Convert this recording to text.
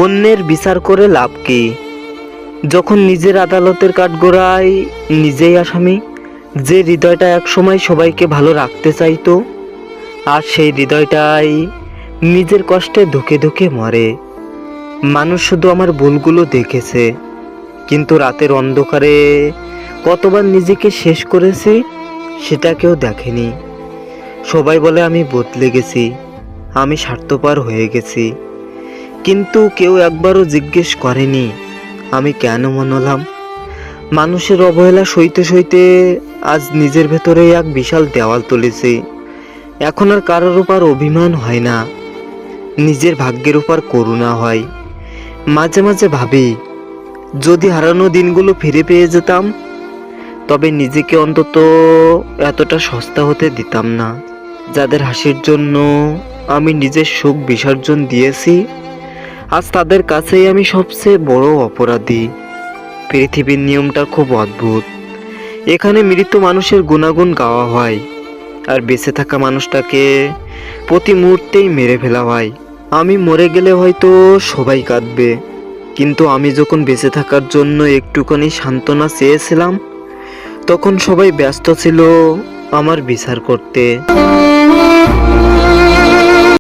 অন্যের বিচার করে লাভ কি, যখন নিজের আদালতের কাঠগড়ায় নিজেই আসামি। যে হৃদয়টা একসময় সবাইকে ভালো রাখতে চাইতো, আর সেই হৃদয়টাই নিজের কষ্টে ধুকে ধুকে মরে। মানুষ শুধু আমার ভুলগুলো দেখেছে, কিন্তু রাতের অন্ধকারে কতবার নিজেকে শেষ করেছি সেটা কেউ দেখেনি। সবাই বলে আমি বদলে গেছি, আমি স্বার্থপর হয়ে গেছি, কিন্তু কেউ একবারও জিজ্ঞেস করেনি আমি কেন মন হলাম। মানুষের অবহেলা সইতে সইতে আজ নিজের ভেতরে এক বিশাল দেওয়াল তুলেছি। এখন আর কারোর উপর অভিমান হয় না, নিজের ভাগ্যের উপর করুণা হয়। মাঝে মাঝে ভাবি, যদি হারানো দিনগুলো ফিরে পেয়ে যেতাম, তবে নিজেকে অন্তত এতটা সস্তা হতে দিতাম না। যাদের হাসির জন্য আমি নিজের সুখ বিসর্জন দিয়েছি, আজ তাদের কাছেই আমি সবচেয়ে বড় অপরাধী। পৃথিবীর নিয়মটা খুব অদ্ভুত। এখানে মৃত মানুষের গুণাগুণ গাওয়া হয়, আর বেঁচে থাকা মানুষটাকে প্রতি মুহূর্তেই মেরে ফেলা হয়। আমি মরে গেলে হয়তো সবাই কাঁদবে, কিন্তু আমি যখন বেঁচে থাকার জন্য একটুখানি সান্ত্বনা চেয়েছিলাম, তখন সবাই ব্যস্ত ছিল আমার বিচার করতে।